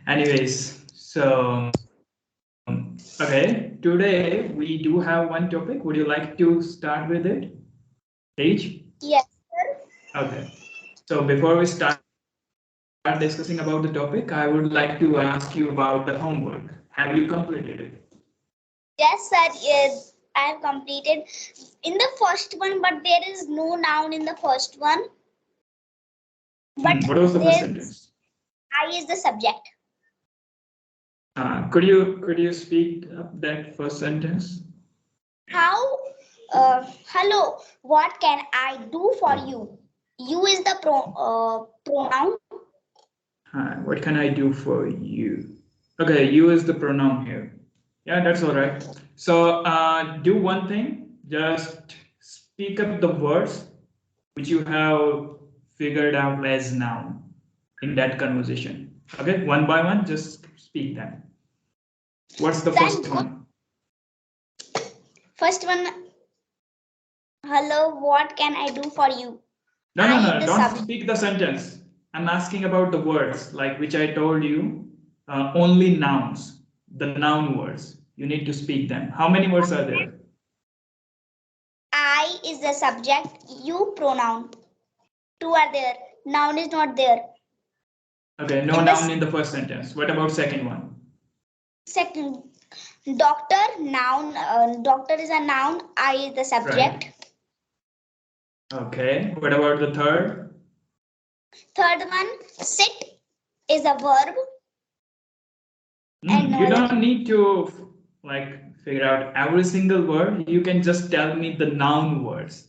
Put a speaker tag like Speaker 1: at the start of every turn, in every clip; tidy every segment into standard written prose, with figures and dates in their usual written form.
Speaker 1: Anyways, so okay, today we do have one topic. Would you like to start with it? Paige?
Speaker 2: Yes, sir.
Speaker 1: Okay. So before we start discussing about the topic, I would like to ask you about the homework. Have you completed it?
Speaker 2: Yes, sir. Yes, I have completed in the first one, but there is no noun in the first one. But
Speaker 1: What was the first
Speaker 2: there's
Speaker 1: sentence?
Speaker 2: I is the subject.
Speaker 1: Could you speak up that first sentence?
Speaker 2: How? Hello. What can I do for you? You is the pronoun.
Speaker 1: Hi, what can I do for you? Okay, you is the pronoun here. Yeah, that's all right. So do one thing, just speak up the words which you have figured out as noun in that conversation. Okay, one by one, just speak them. What's the first one?
Speaker 2: First one. Hello. What can I do for you?
Speaker 1: No, don't speak the sentence. I'm asking about the words, like which I told you, only nouns, the noun words. You need to speak them. How many words are there?
Speaker 2: I is the subject, you pronoun. Two are there. Noun is not there.
Speaker 1: Okay, no noun in the first sentence. What about second one?
Speaker 2: Second, doctor, noun. Doctor is a noun. I is the subject.
Speaker 1: Right. Okay, what about the third?
Speaker 2: Third one, sit is a verb.
Speaker 1: You don't need to like figure out every single word. You can just tell me the noun words,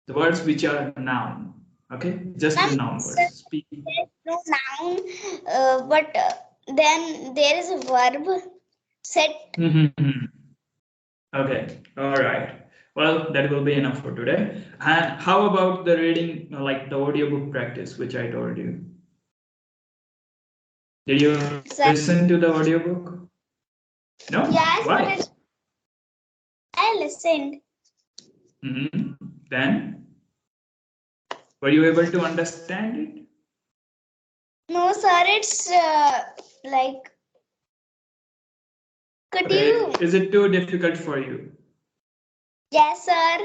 Speaker 1: the words which are noun. Okay, just the noun words. Speak.
Speaker 2: There is no noun, but then there is a verb. Sit.
Speaker 1: Okay, all right. Well, that will be enough for today. And how about the reading, like the audiobook practice, which I told you? Did you listen to the audiobook? No?
Speaker 2: Yes,
Speaker 1: why?
Speaker 2: but I listened.
Speaker 1: Then? Were you able to understand it?
Speaker 2: No, sir, it's like. Could you?
Speaker 1: Is it too difficult for you?
Speaker 2: Yes, sir.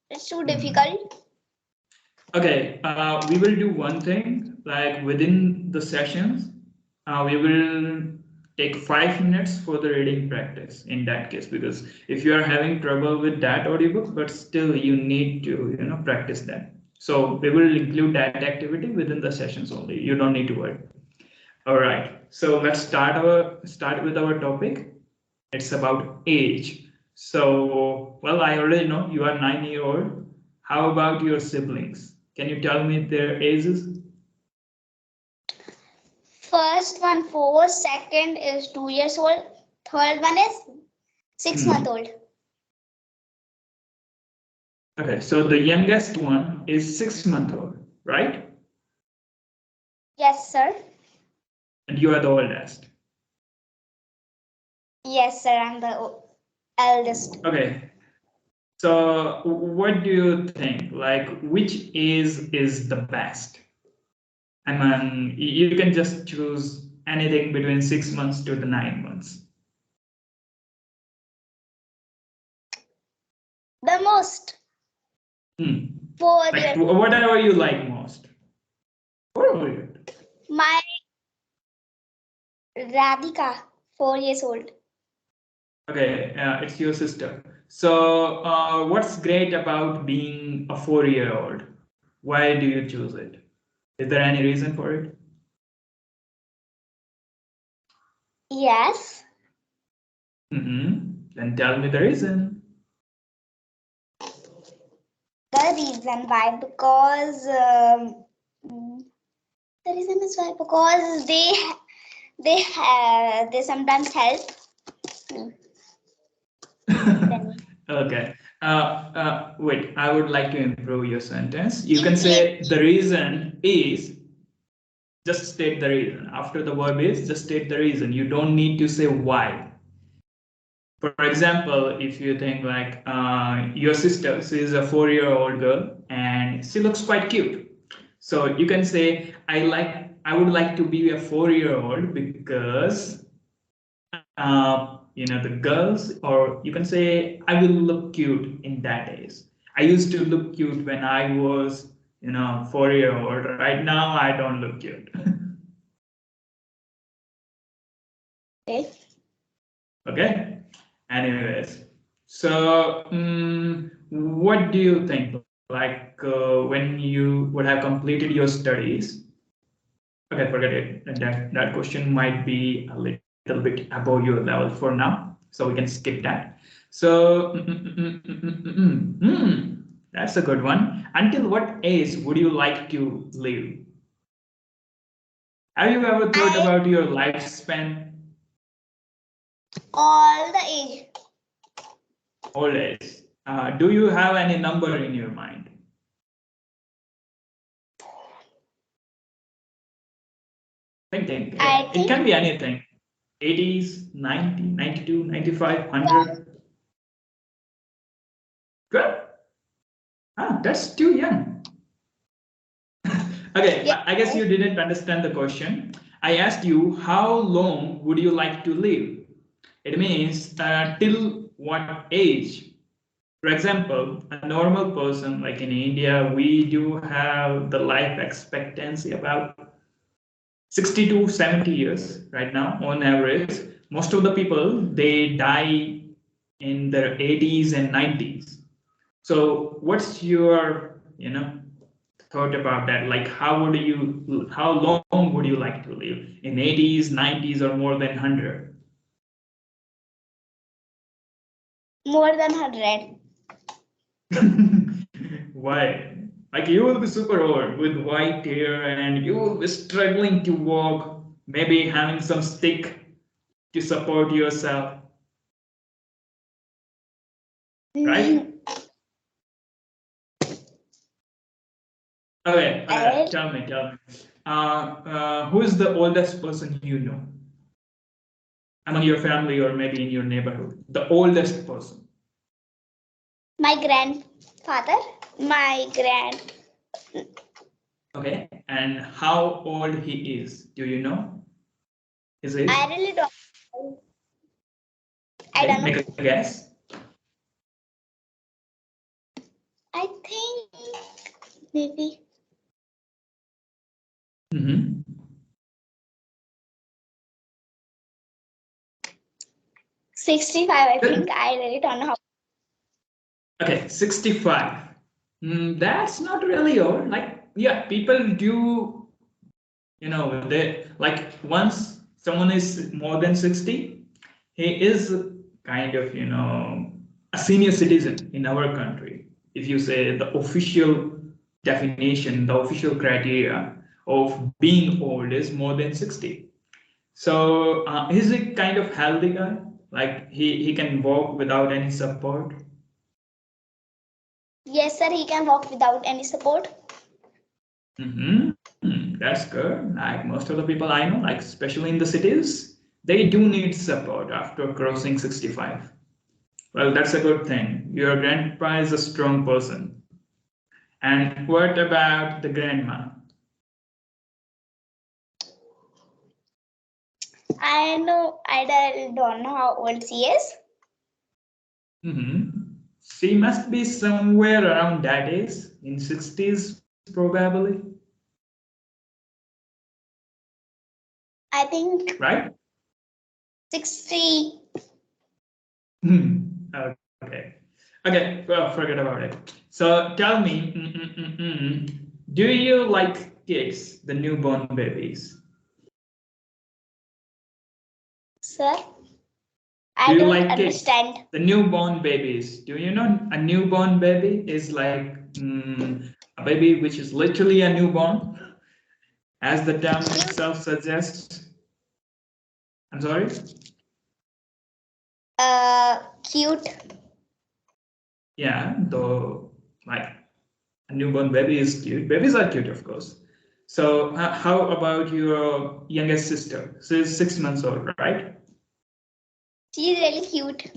Speaker 2: It's too difficult.
Speaker 1: Okay, we will do one thing, like within the sessions, we will take 5 minutes for the reading practice in that case, because if you are having trouble with that audiobook, but still you need to, practice that. So we will include that activity within the sessions only. You don't need to worry. All right. So let's start with our topic. It's about age. So, well, I already know you are 9 years old. How about your siblings? Can you tell me their ages?
Speaker 2: First one 4, second is 2 years old, third one is 6 months old.
Speaker 1: Okay, so the youngest one is 6 months old, right?
Speaker 2: Yes, sir.
Speaker 1: And you are the oldest.
Speaker 2: Yes, sir. I'm the eldest.
Speaker 1: Okay. So what do you think? Like, which is the best? I mean, you can just choose anything between 6 months to the 9 months.
Speaker 2: The most. 4
Speaker 1: like,
Speaker 2: years.
Speaker 1: whatever you like most. Whatever you.
Speaker 2: My Radhika, 4 years old.
Speaker 1: Okay, it's your sister. So what's great about being a 4-year-old? Why do you choose it? Is there any reason for it?
Speaker 2: Yes.
Speaker 1: Then tell me the reason.
Speaker 2: The reason why, because the reason is why, because they sometimes help.
Speaker 1: Okay. Wait, I would like to improve your sentence. You can say the reason is, just state the reason. After the verb is, just state the reason. You don't need to say why. For example, if you think like your sister, she is a 4-year-old girl and she looks quite cute. So you can say, I I would like to be a 4-year-old because the girls, or you can say, I will look cute in that age. I used to look cute when I was 4-year-old. Right now I don't look cute.
Speaker 2: Okay.
Speaker 1: Okay. Anyways, so what do you think? Like when you would have completed your studies? Okay, forget it. That question might be a little bit above your level for now, so we can skip that. So that's a good one. Until what age would you like to live? Have you ever thought about your lifespan?
Speaker 2: All the age.
Speaker 1: Old age. Do you have any number in your mind? Think. It can be anything. 80s, 90, 92, 95, 100. Good. That's too young. Okay, yeah. I guess you didn't understand the question. I asked you, how long would you like to live? It means till what age? For example, a normal person, like in India, we do have the life expectancy about 60 to 70 years right now on average. Most of the people, they die in their 80s and 90s. So what's your thought about that? Like how long would you like to live? In 80s, 90s, or more than 100?
Speaker 2: More than 100.
Speaker 1: Why? Like you will be super old with white hair and you will be struggling to walk, maybe having some stick to support yourself. Right? Okay, tell me. Who is the oldest person you know? Among your family or maybe in your neighborhood? The oldest person.
Speaker 2: My grandfather. My grand.
Speaker 1: Okay, and how old he is? Do you know? Is it?
Speaker 2: I really don't know. I don't know.
Speaker 1: Make a guess.
Speaker 2: I think maybe 65. I think. I really don't know how.
Speaker 1: Okay, 65. That's not really old. Like, yeah, people do, they like once someone is more than 60, he is kind of, a senior citizen in our country. If you say the official definition, the official criteria of being old is more than 60. So he's a kind of healthy guy. Like he can walk without any support.
Speaker 2: Yes, sir. He can walk without any support.
Speaker 1: That's good. Like most of the people I know, like especially in the cities, they do need support after crossing 65. Well, that's a good thing. Your grandpa is a strong person. And what about the grandma?
Speaker 2: I know. I don't know how old she is.
Speaker 1: She must be somewhere around that age, in 60s probably.
Speaker 2: I think.
Speaker 1: Right?
Speaker 2: 60.
Speaker 1: Okay, well, forget about it. So tell me, do you like kids, the newborn babies?
Speaker 2: Sir? I don't understand.
Speaker 1: Kids, the newborn babies. Do you know a newborn baby is like a baby which is literally a newborn, as the term itself suggests? I'm sorry?
Speaker 2: Cute.
Speaker 1: Yeah, though, like a newborn baby is cute. Babies are cute, of course. So how about your youngest sister? She's 6 months old, right?
Speaker 2: She's really cute.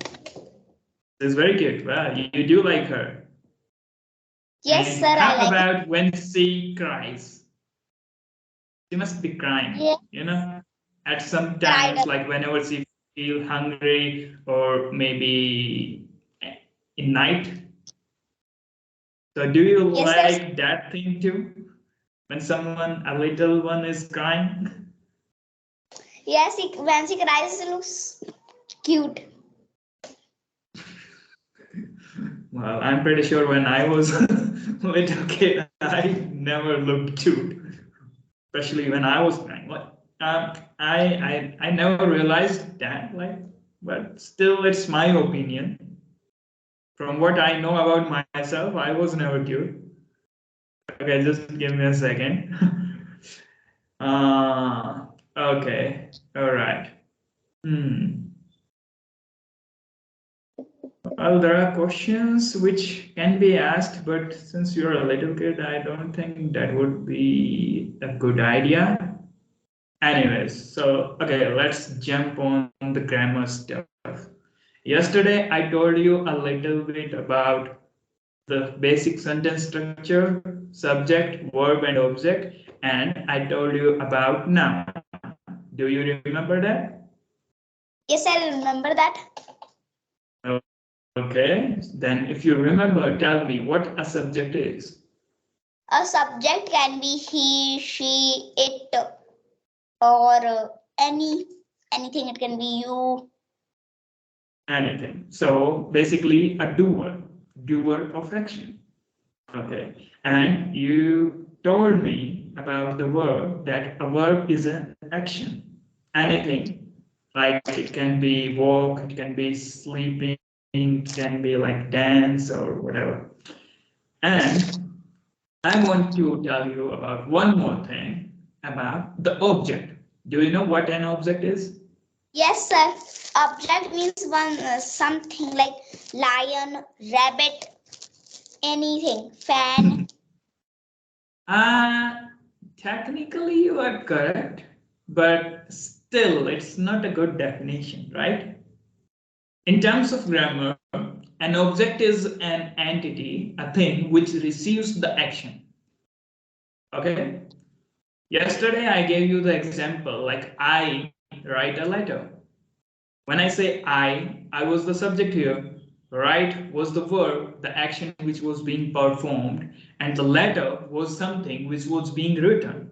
Speaker 1: She's very cute. Well, you do like her.
Speaker 2: Yes,
Speaker 1: and
Speaker 2: sir.
Speaker 1: How
Speaker 2: I like
Speaker 1: about when she cries? She must be crying,
Speaker 2: Yeah.
Speaker 1: you know, at some
Speaker 2: Cried.
Speaker 1: times, like whenever she feel hungry or maybe in night. So do you
Speaker 2: Yes,
Speaker 1: like that thing too? When someone, a little one is crying?
Speaker 2: yes. When she cries, it looks cute.
Speaker 1: Well, I'm pretty sure when I was a little kid, I never looked cute, especially when I was crying. What? I never realized that, like, but still, it's my opinion. From what I know about myself, I was never cute. Okay, just give me a second. Okay, all right. Well, there are questions which can be asked, but since you're a little kid, I don't think that would be a good idea. Anyways, so okay, let's jump on the grammar stuff. Yesterday, I told you a little bit about the basic sentence structure, subject, verb, and object, and I told you about noun. Do you remember that?
Speaker 2: Yes, I remember that.
Speaker 1: Okay, then if you remember, tell me what a subject is.
Speaker 2: A subject can be he, she, it, or anything. It can be you.
Speaker 1: Anything. So basically a doer of action. Okay. And you told me about the verb, that a verb is an action. Anything. Like it can be walk, it can be sleeping, it can be like dance or whatever. And I want to tell you about one more thing about the object. Do you know what an object is?
Speaker 2: Yes, sir. Object means one something like lion, rabbit, anything. Fan.
Speaker 1: Uh, Technically, you are correct, but still, it's not a good definition, right? In terms of grammar, an object is an entity, a thing which receives the action. Okay? Yesterday, I gave you the example like I write a letter. When I say I was the subject here. Write was the verb, the action which was being performed, and the letter was something which was being written.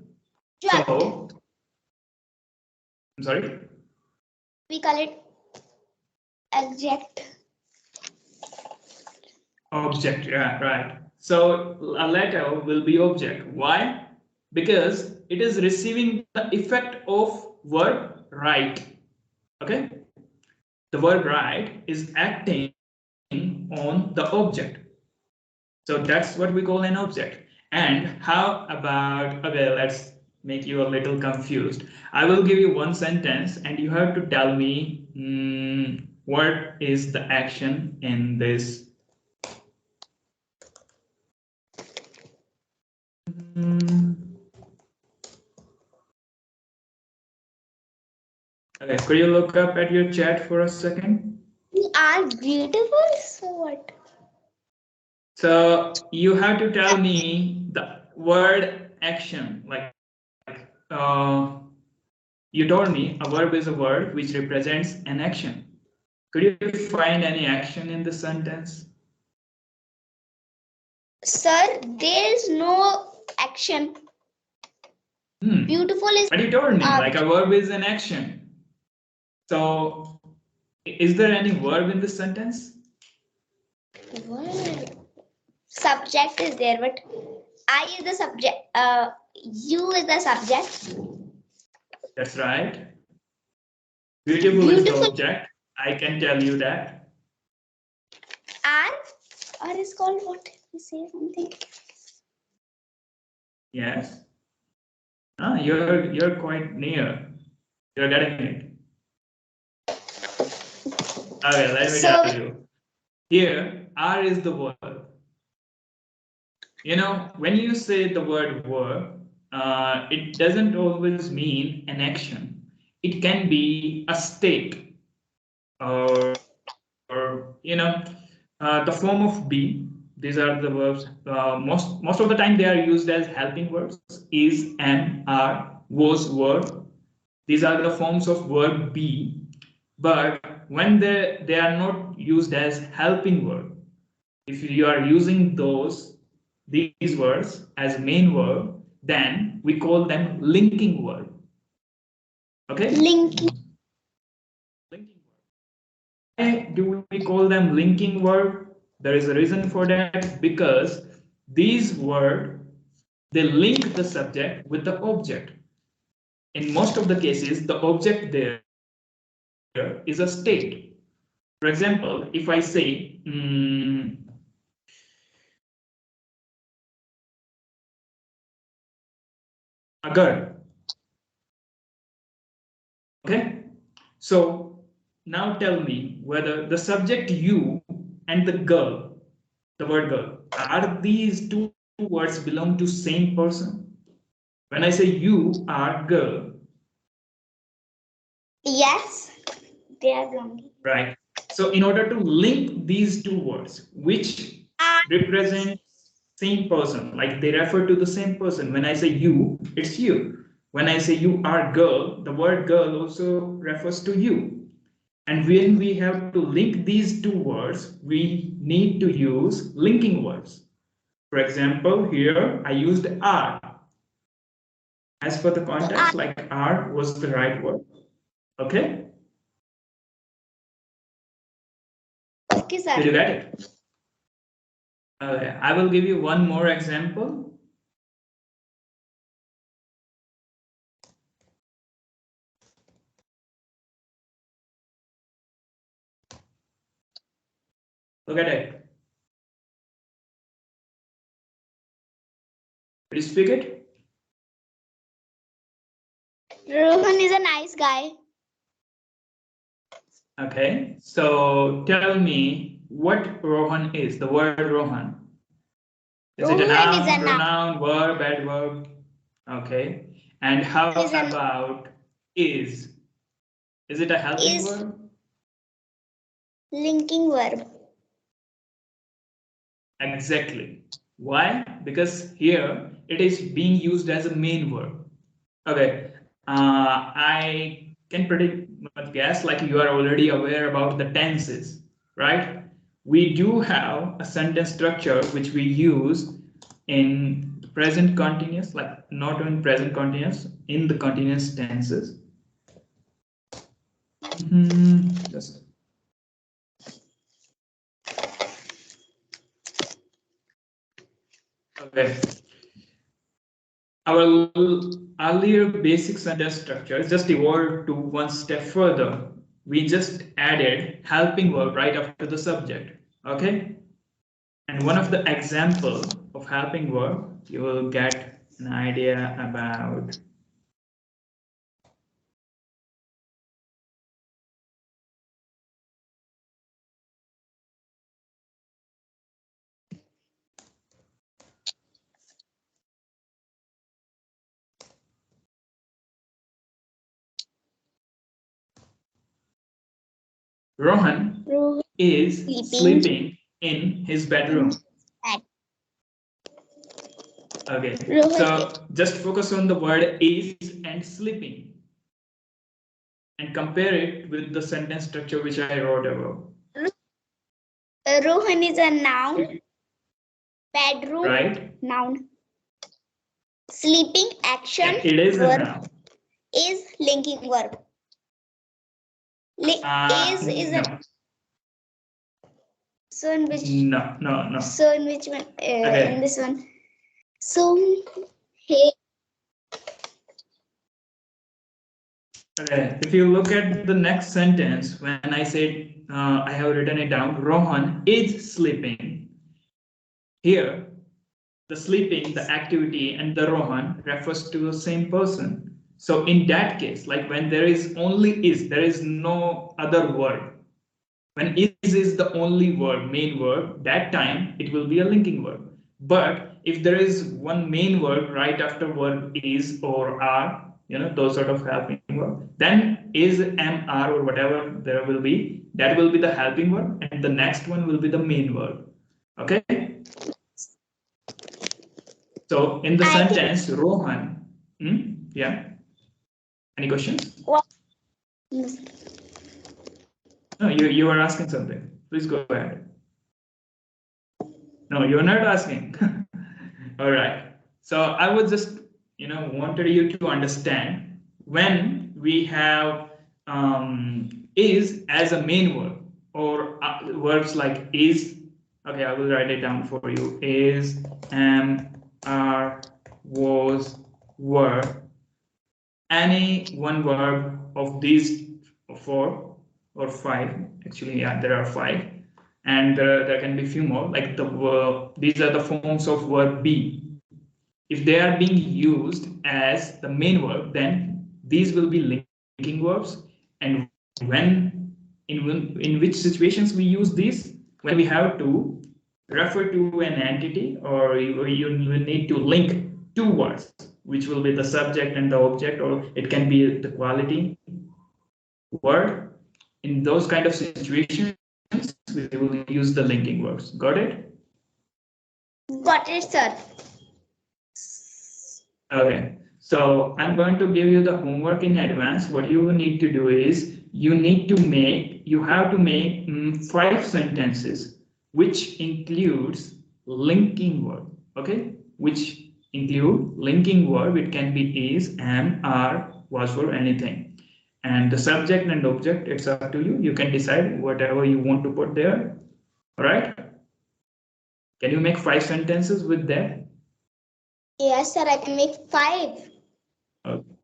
Speaker 1: So, I'm sorry?
Speaker 2: We call it object.
Speaker 1: Object, yeah, right. So a letter will be object. Why? Because it is receiving the effect of verb write. Okay? The verb write is acting on the object. So that's what we call an object. And how about, okay, let's make you a little confused. I will give you one sentence and you have to tell me what is the action in this. Okay, could you look up at your chat for a second?
Speaker 2: We are beautiful, so what?
Speaker 1: So you have to tell me the word action. Like you told me a verb is a word which represents an action. Could you find any action in the sentence?
Speaker 2: Sir, there is no action. Beautiful is.
Speaker 1: But you told me like a verb is an action. So is there any verb in this sentence?
Speaker 2: Word. Subject is there, but I is the subject. You is the subject.
Speaker 1: That's right. Beautiful is the object. I can tell you that.
Speaker 2: R is called what? You say something.
Speaker 1: Yes. You're quite near. You're getting it. Okay, let me tell you. Here, R is the verb. You know, when you say the word verb, it doesn't always mean an action. It can be a state, or you know, the form of be. These are the verbs. Most of the time they are used as helping verbs. Is, am, are. was, were. These are the forms of verb be, but when they are not used as helping verb. If you are using these words as main verb, then we call them linking verb. Okay?
Speaker 2: Linking.
Speaker 1: Linking verb. Why do we call them linking verb? There is a reason for that, because these words, they link the subject with the object. In most of the cases, the object there is a state. For example, if I say a girl. Okay, so now tell me whether the subject you and the girl, the word girl, are these two words belong to same person? When I say you are girl,
Speaker 2: Yes, they are belonging.
Speaker 1: right? So in order to link these two words, which represent same person, like they refer to the same person. When I say you, it's you. When I say you are girl, the word girl also refers to you. And when we have to link these two words, we need to use linking words. For example, here I used are. As per the context, like are was the right word. Okay?
Speaker 2: Okay, sir.
Speaker 1: Did you get it? I will give you one more example. Look at it. Could you speak it?
Speaker 2: Rohan is a nice guy.
Speaker 1: Okay, so tell me what Rohan is, the word Rohan. Is it a
Speaker 2: Rohan is
Speaker 1: noun,
Speaker 2: a noun.
Speaker 1: pronoun, verb, adverb? Okay, and how
Speaker 2: Is a-
Speaker 1: about is? Is it a helping
Speaker 2: Is
Speaker 1: verb?
Speaker 2: linking verb.
Speaker 1: Exactly. Why? Because here it is being used as a main verb. Okay, I can pretty much guess, like you are already aware about the tenses, right? We do have a sentence structure which we use in the present continuous, like not in present continuous, in the continuous tenses. Just okay. Our earlier basic sentence structure just evolved to one step further. We just added helping verb right after the subject. Okay? And one of the example of helping verb, you will get an idea about. Rohan is sleeping in his bedroom. Okay, so just focus on the word is and sleeping and compare it with the sentence structure which I wrote above.
Speaker 2: Rohan is a noun. Bedroom,
Speaker 1: right?
Speaker 2: Noun. Sleeping, action.
Speaker 1: Yeah, it is
Speaker 2: verb.
Speaker 1: a noun.
Speaker 2: Is linking verb. Is
Speaker 1: no.
Speaker 2: a. So in which?
Speaker 1: No.
Speaker 2: So in which one?
Speaker 1: Okay.
Speaker 2: In this one. So hey.
Speaker 1: Okay. If you look at the next sentence, when I said I have written it down, Rohan is sleeping. Here, the sleeping, the activity, and the Rohan refers to the same person. So in that case, like when there is only is, there is no other word. When is the only word, main word, that time it will be a linking verb. But if there is one main word right after verb is or are, those sort of helping verb, then is, am, are, or whatever there will be, that will be the helping verb, and the next one will be the main verb. Okay? So in the sentence, Rohan, yeah. Any questions?
Speaker 2: What?
Speaker 1: No, you were asking something. Please go ahead. No, you're not asking. All right. So I would just, wanted you to understand when we have is as a main verb or verbs like is. Okay, I will write it down for you. Is, am, are, was, were. Any one verb of these 4 or 5. Actually, yeah, there are 5. And there can be few more, like these are the forms of verb be. If they are being used as the main verb, then these will be linking verbs. And when in which situations we use these? When we have to refer to an entity, or you need to link 2 words, which will be the subject and the object, or it can be the quality word. In those kind of situations, we will use the linking verbs. Got it?
Speaker 2: Got it, sir.
Speaker 1: Okay. So I'm going to give you the homework in advance. What you need to do is you have to make 5 sentences which includes linking verb. Okay? Which include linking verb. It can be is, am, are, was, were, anything. And the subject and object, it's up to you. You can decide whatever you want to put there. All right? Can you make 5 sentences with that?
Speaker 2: Yes, sir. I can make 5.
Speaker 1: Okay.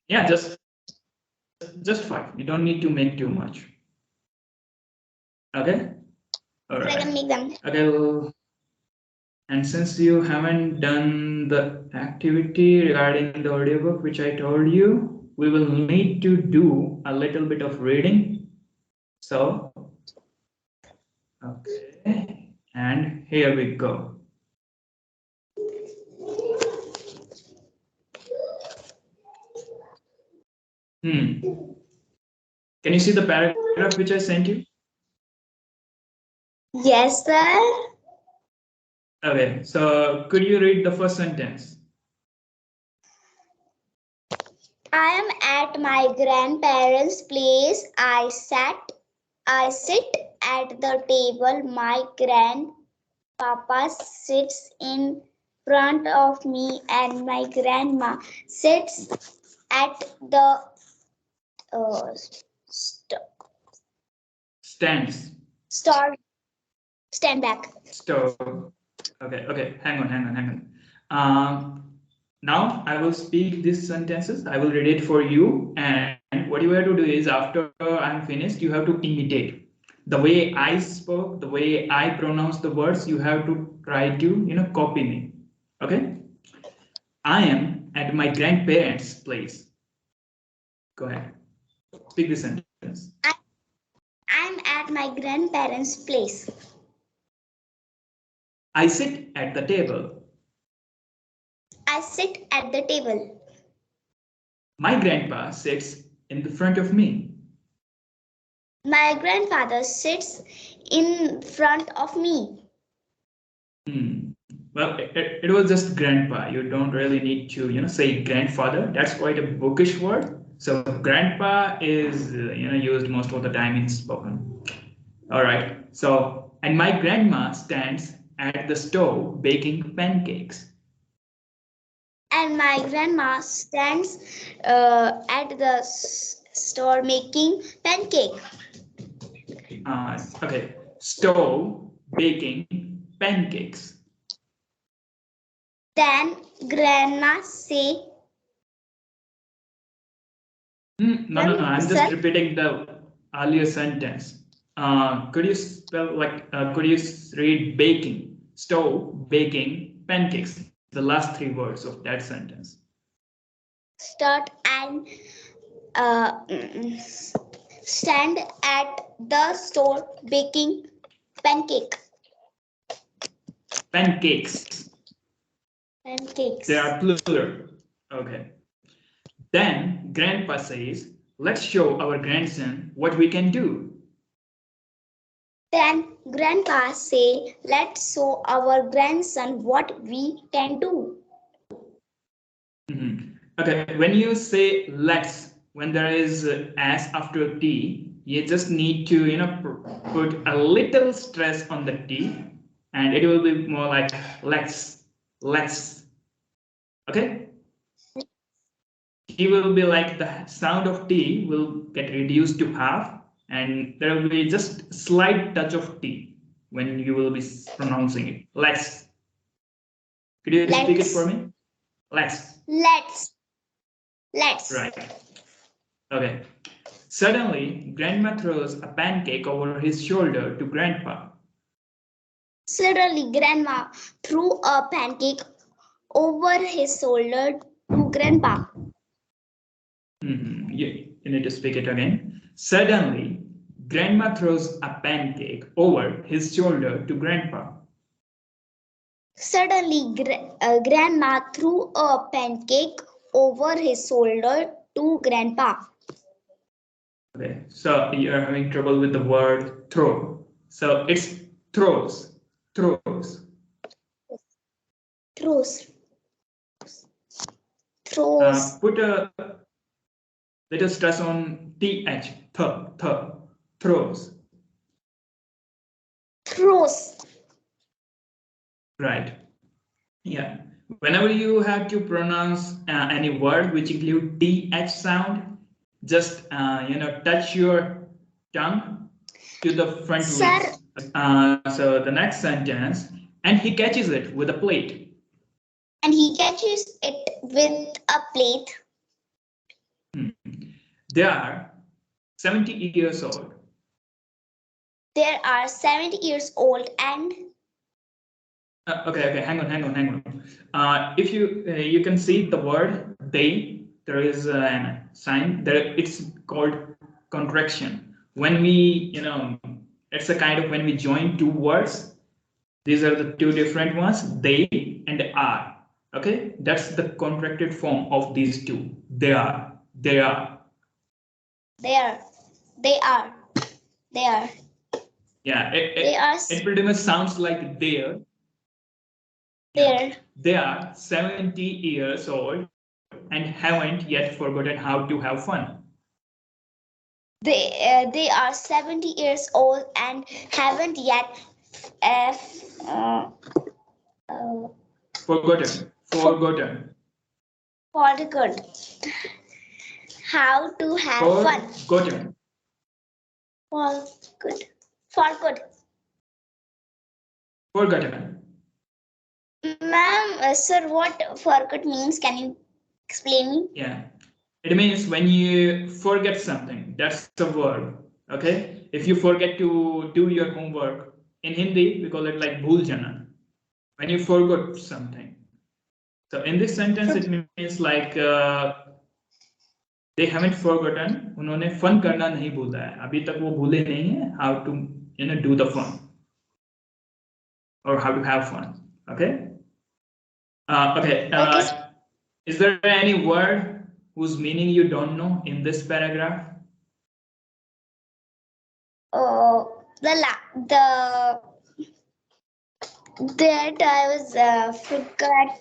Speaker 1: Yeah, just 5. You don't need to make too much. Okay? All right.
Speaker 2: I can make them.
Speaker 1: Okay. Well, and since you haven't done the activity regarding the audiobook, which I told you, we will need to do a little bit of reading. So, okay. And here we go. Can you see the paragraph which I sent you?
Speaker 2: Yes, sir.
Speaker 1: Okay, so could you read the first sentence?
Speaker 2: I am at my grandparents' place. I sit at the table. My grandpapa sits in front of me, and my grandma sits at the
Speaker 1: Stands.
Speaker 2: Stand back.
Speaker 1: Stove. Okay. Hang on. Now I will speak these sentences. I will read it for you, and what you have to do is after I'm finished, you have to imitate the way I spoke, the way I pronounce the words. You have to try to copy me. Okay. I am at my grandparents' place. Go ahead. Speak the sentence.
Speaker 2: I'm at my grandparents' place.
Speaker 1: I sit at the table.
Speaker 2: I sit at the table.
Speaker 1: My grandpa sits in the front of me.
Speaker 2: My grandfather sits in front of me.
Speaker 1: Well, it was just grandpa. You don't really need to say grandfather. That's quite a bookish word. So grandpa is used most of the time in spoken. All right. So, and my grandma stands at the stove baking pancakes.
Speaker 2: And my grandma stands at the store making pancake.
Speaker 1: Okay. Stove baking pancakes.
Speaker 2: Then grandma say.
Speaker 1: No. I'm just repeating the earlier sentence. Could you spell could you read baking, stove, baking, pancakes? The last 3 words of that sentence.
Speaker 2: Start and stand at the store baking pancake.
Speaker 1: Pancakes.
Speaker 2: Pancakes.
Speaker 1: They are plural. Okay. Then grandpa says, let's show our grandson what we can do.
Speaker 2: Then grandpa say, let's show our grandson what we can do.
Speaker 1: Okay, when you say let's, when there is s after t, you just need to put a little stress on the t, and it will be more like let's. Okay, t will be like the sound of t will get reduced to half, and there will be just slight touch of t when you will be pronouncing it. Let's. Could you speak it for me? Let's.
Speaker 2: Let's.
Speaker 1: Right. Okay. Suddenly, Grandma throws a pancake over his shoulder to Grandpa.
Speaker 2: Suddenly, Grandma threw a pancake over his shoulder to Grandpa.
Speaker 1: You need to speak it again. Suddenly, Grandma throws a pancake over his shoulder to Grandpa.
Speaker 2: Suddenly, Grandma threw a pancake over his shoulder to Grandpa.
Speaker 1: Okay, so you are having trouble with the word throw. So it's throws.
Speaker 2: Throws.
Speaker 1: Put a little stress on th. Throws. Right. Yeah. Whenever you have to pronounce any word which include th sound, just touch your tongue to the front lips. So the next sentence, and he catches it with a plate.
Speaker 2: And he catches it with a plate.
Speaker 1: They are 70 years old.
Speaker 2: There are 70 years old and
Speaker 1: Okay, hang on. If you can see the word they, there is a sign there. It's called contraction. When we, it's a kind of when we join two words. These are the two different ones, they and are. Okay, that's the contracted form of these two. They are. Yeah, it pretty much sounds like there.
Speaker 2: There.
Speaker 1: They are 70 years old and haven't yet forgotten how to have fun.
Speaker 2: They are 70 years old and haven't yet
Speaker 1: Forgotten
Speaker 2: how to have fun.
Speaker 1: Forgotten.
Speaker 2: Ma'am, sir, what forgot means? Can you explain me?
Speaker 1: Yeah, it means when you forget something. That's the verb. Okay, if you forget to do your homework, in Hindi we call it like bhul jana. When you forgot something. So in this sentence it means like they haven't forgotten. उन्होंने fun करना नहीं भूला है. अभी तक वो भूले नहीं है how to do the fun or how to have fun. Okay. Okay. Is there any word whose meaning you don't know in this paragraph?
Speaker 2: That I was forgot.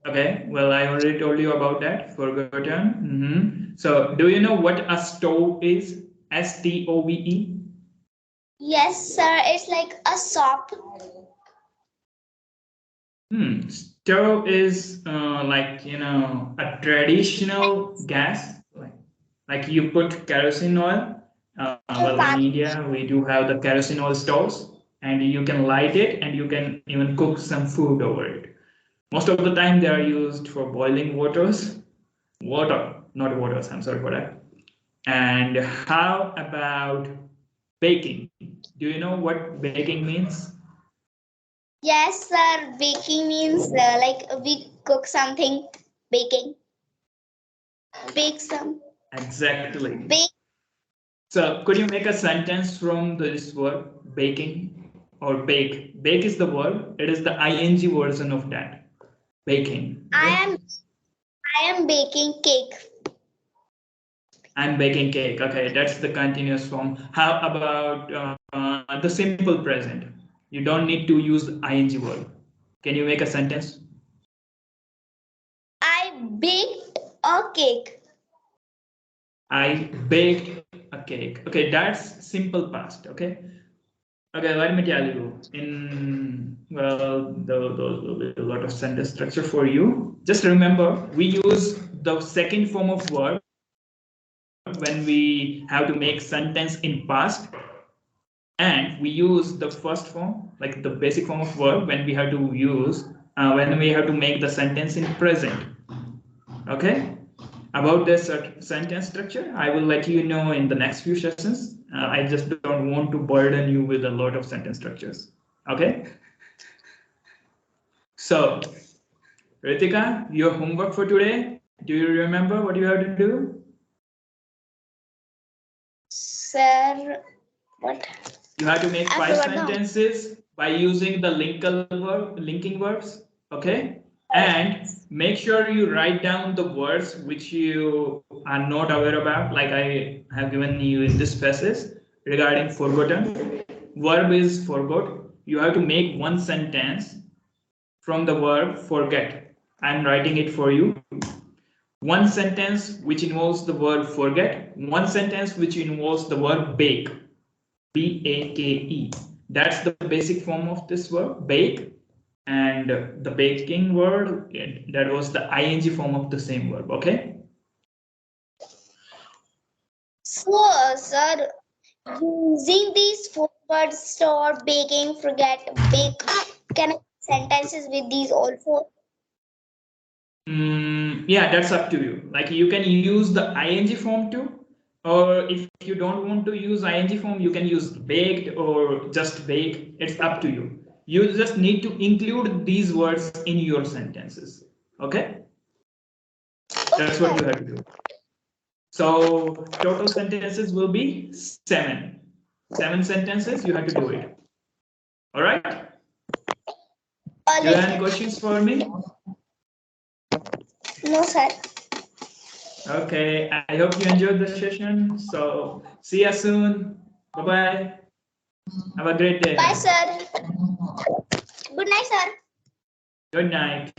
Speaker 1: Okay, well, I already told you about that. Forgotten. So, do you know what a stove is? STOVE?
Speaker 2: Yes, sir. It's like a shop.
Speaker 1: Stove is like a traditional gas. Like you put kerosene oil. Well, in India, we do have the kerosene oil stoves, and you can light it, and you can even cook some food over it. Most of the time, they are used for boiling not waters. I'm sorry for that. And how about baking? Do you know what baking means?
Speaker 2: Yes, sir. Baking means like we cook something. Baking. Bake some.
Speaker 1: Exactly.
Speaker 2: Bake.
Speaker 1: So could you make a sentence from this word baking or bake? Bake is the word. It is the ing version of that. Baking.
Speaker 2: I am baking cake.
Speaker 1: I'm baking cake. Okay, that's the continuous form. How about the simple present? You don't need to use the ing verb. Can you make a sentence?
Speaker 2: baked a cake.
Speaker 1: I baked a cake. Okay, that's simple past. Okay. Okay, let me tell you. Those will be a lot of sentence structure for you. Just remember, we use the second form of verb when we have to make sentence in past, and we use the first form, like the basic form of verb, when we have to use when we have to make the sentence in present. Okay. About this sentence structure, I will let you know in the next few sessions. I just don't want to burden you with a lot of sentence structures. Okay. So, Ritika, your homework for today, do you remember what you have to do?
Speaker 2: Sir, what?
Speaker 1: You have to make 5 sentences by using the linking verbs. Okay. And make sure you write down the words which you are not aware about, like I have given you in this passage regarding forgotten. Verb is forgot. You have to make one sentence from the verb forget. I'm writing it for you. One sentence which involves the verb forget. One sentence which involves the verb bake. B-A-K-E. That's the basic form of this verb, bake. And the baking word, that was the ing form of the same verb. Okay.
Speaker 2: So, sir, using these 4 words for baking, forget, bake, can I sentences with these also?
Speaker 1: Yeah, that's up to you. Like you can use the ing form too, or if you don't want to use ing form, you can use baked or just bake. It's up to you. You just need to include these words in your sentences. Okay? That's what you have to do. So total sentences will be 7. 7 sentences, you have to do it. All right? Do you have any questions for me?
Speaker 2: No, sir.
Speaker 1: Okay, I hope you enjoyed the session. So see you soon. Bye-bye. Have a great day.
Speaker 2: Bye, sir. Good night, sir.
Speaker 1: Good night.